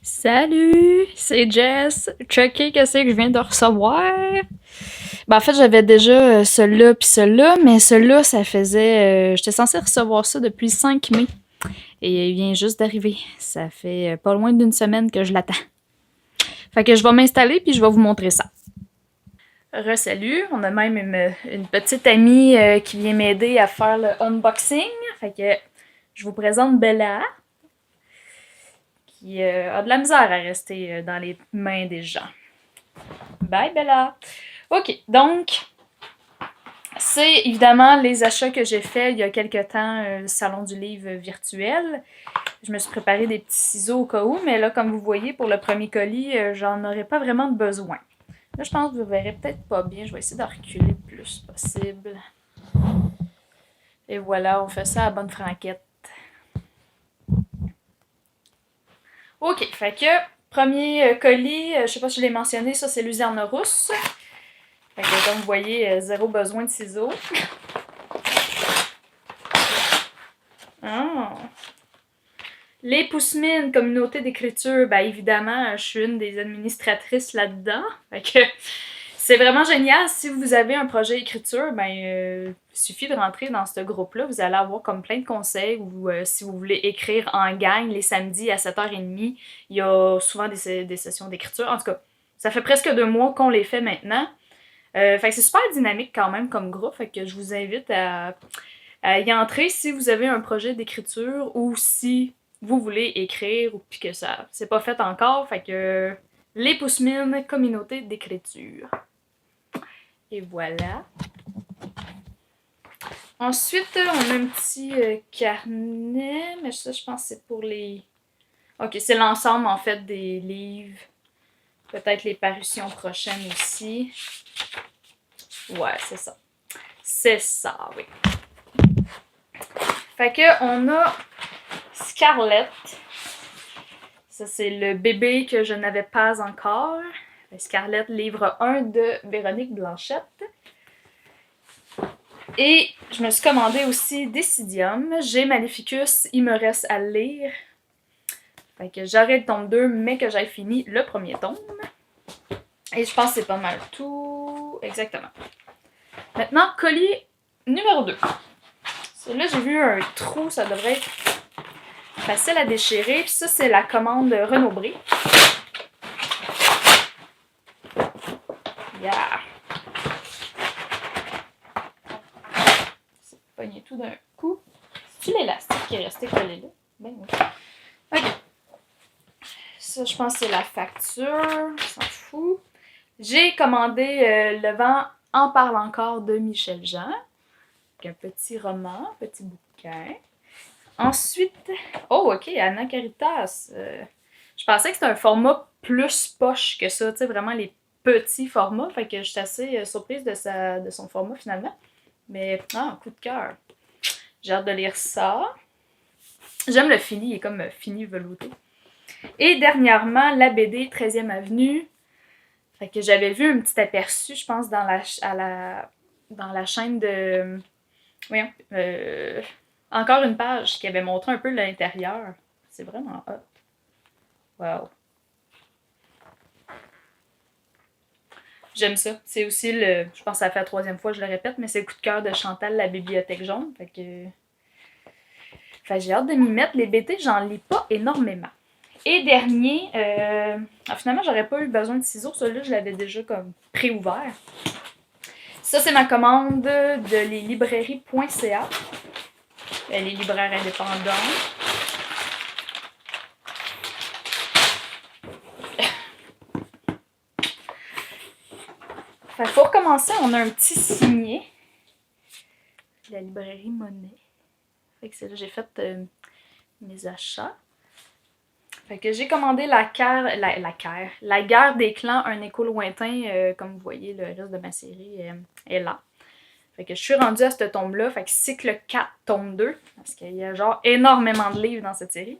Salut, c'est Jess. Checker qu'est-ce que je viens de recevoir. Ben, en fait, j'avais déjà celui-là puis celui-là, mais celui-là, ça faisait. J'étais censée recevoir ça depuis le 5 mai. Et il vient juste d'arriver. Ça fait pas loin d'une semaine que je l'attends. Fait que je vais m'installer puis je vais vous montrer ça. Salut, on a même une petite amie qui vient m'aider à faire le unboxing. Fait que je vous présente Bella, qui a de la misère à rester dans les mains des gens. Bye Bella! Ok, donc c'est évidemment les achats que j'ai faits il y a quelques temps, le salon du livre virtuel. Je me suis préparé des petits ciseaux au cas où, mais là, comme vous voyez, pour le premier colis, j'en aurais pas vraiment de besoin. Là, je pense que vous verrez peut-être pas bien. Je vais essayer de reculer le plus possible. Et voilà, on fait ça à bonne franquette. Ok, fait que premier colis, je sais pas si je l'ai mentionné, ça c'est Luzerne rousse. Fait que comme vous voyez, zéro besoin de ciseaux. Ah. Les Poussemines, communauté d'écriture, ben évidemment, je suis une des administratrices là-dedans. Fait que c'est vraiment génial. Si vous avez un projet d'écriture, ben il suffit de rentrer dans ce groupe-là. Vous allez avoir comme plein de conseils. Ou si vous voulez écrire en gang les samedis à 7h30, il y a souvent des sessions d'écriture. En tout cas, ça fait presque 2 mois qu'on les fait maintenant. Fait que c'est super dynamique quand même comme groupe. Fait que je vous invite à y entrer si vous avez un projet d'écriture ou si vous voulez écrire ou puis que ça c'est pas fait encore. Fait que les Poussemines, communauté d'écriture. Et voilà. Ensuite, on a un petit carnet, mais ça, je pense que c'est pour les... Ok, c'est l'ensemble, en fait, des livres. Peut-être les parutions prochaines aussi. Ouais, c'est ça. C'est ça, oui. Fait que, on a Scarlett. Ça, c'est le bébé que je n'avais pas encore. Scarlett, livre 1 de Véronique Blanchette. Et je me suis commandé aussi Decidium. J'ai Maleficus, il me reste à le lire. Fait que j'aurai le tome 2, mais que j'ai fini le premier tome. Et je pense que c'est pas mal tout. Exactement. Maintenant, colis numéro 2. Là, j'ai vu un trou, ça devrait être facile à déchirer. Puis ça, c'est la commande Renaud-Bré. Yeah! C'est pogné tout d'un coup. C'est-tu l'élastique qui est resté collé là? Ben oui. Ok. Ça, je pense que c'est la facture. On s'en fout. J'ai commandé Le vent en parle encore de Michel Jean. Un petit roman, petit bouquin. Ensuite, oh ok, Anna Caritas. Je pensais que c'était un format plus poche que ça, tu sais, vraiment les petits formats. Fait que je suis assez surprise de son format finalement. Mais, coup de cœur. J'ai hâte de lire ça. J'aime le fini, il est comme fini velouté. Et dernièrement, la BD 13e Avenue. Fait que j'avais vu un petit aperçu, je pense, dans la chaîne de... Voyons. Encore une page qui avait montré un peu l'intérieur. C'est vraiment hot. Wow. J'aime ça. C'est aussi le... Je pense que ça fait la 3e fois que je le répète, mais c'est le coup de cœur de Chantal, la bibliothèque jaune. Fait que... j'ai hâte de m'y mettre. Les BD, j'en lis pas énormément. Et dernier, finalement, j'aurais pas eu besoin de ciseaux. Celui-là, je l'avais déjà comme pré-ouvert. Ça, c'est ma commande de leslibrairies.ca. Les libraires indépendants. Pour commencer, on a un petit signet. La librairie Monet. Fait que c'est là que j'ai fait mes achats. Fait que j'ai commandé la guerre des clans, un écho lointain. Comme vous voyez, le reste de ma série est là. Fait que je suis rendue à ce tome-là. Fait que cycle 4, tome 2. Parce qu'il y a genre énormément de livres dans cette série.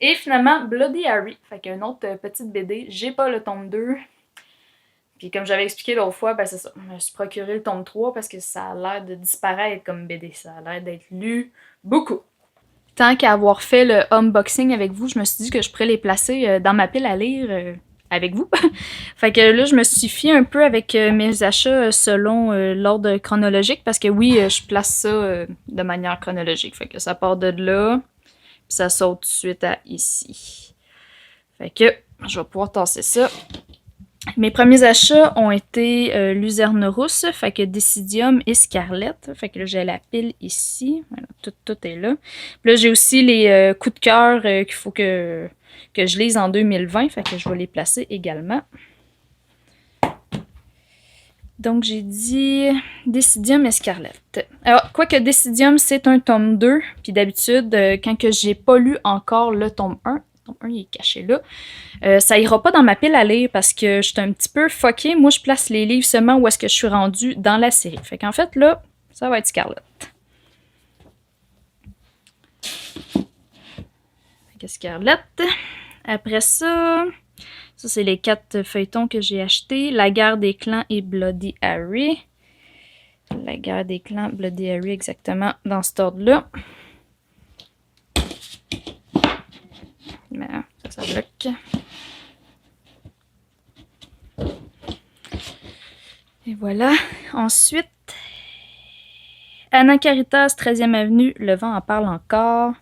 Et finalement, Bloody Harry. Fait qu'une autre petite BD. J'ai pas le tome 2. Puis comme j'avais expliqué l'autre fois, ben c'est ça. Je me suis procuré le tome 3 parce que ça a l'air de disparaître comme BD. Ça a l'air d'être lu beaucoup. tant qu'à avoir fait le unboxing avec vous, je me suis dit que je pourrais les placer dans ma pile à lire avec vous. Fait que là, je me suis fiée un peu avec mes achats selon l'ordre chronologique, parce que oui, je place ça de manière chronologique. Fait que ça part de là, puis ça saute tout de suite à ici. Fait que je vais pouvoir tasser ça. Mes premiers achats ont été Luzerne rousse, fait que Decidium et Scarlett. Fait que là, j'ai la pile ici. Voilà, tout est là. Puis là, j'ai aussi les coups de cœur qu'il faut que je lise en 2020. Fait que je vais les placer également. Donc, j'ai dit Decidium et Scarlett. Alors, quoique Decidium, c'est un tome 2. Puis d'habitude, quand que j'ai pas lu encore le tome 1, tome 1, il est caché là, ça ira pas dans ma pile à lire parce que je suis un petit peu fuckée. Moi, je place les livres seulement où est-ce que je suis rendue dans la série. Fait qu'en fait, là, ça va être Scarlett. Fait que Scarlett. Après ça, c'est les 4 feuilletons que j'ai achetés. La guerre des clans et Bloody Harry. La guerre des clans, Bloody Harry, exactement dans cet ordre-là. Ben, ça bloque. Et voilà. Ensuite, Anna Caritas, 13e avenue, Le vent en parle encore.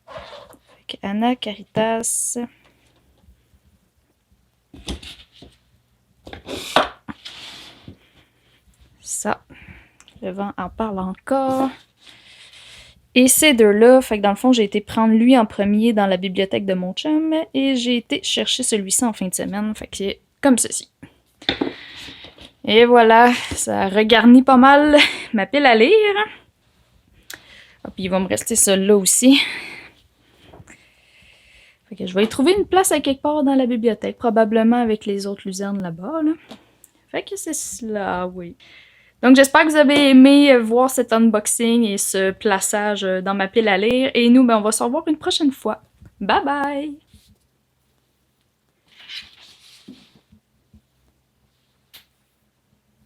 Fait que Anna Caritas. Ça. Le vent en parle encore. Et ces deux-là, fait que dans le fond, j'ai été prendre lui en premier dans la bibliothèque de mon chum et j'ai été chercher celui-ci en fin de semaine. Fait que c'est comme ceci. Et voilà, ça regarnit pas mal ma pile à lire. Ah, puis il va me rester celui-là aussi. Fait que je vais y trouver une place à quelque part dans la bibliothèque, probablement avec les autres luzernes là-bas. Là. Fait que c'est cela, oui. Donc j'espère que vous avez aimé voir cet unboxing et ce plaçage dans ma pile à lire. Et nous, ben, on va se revoir une prochaine fois. Bye bye!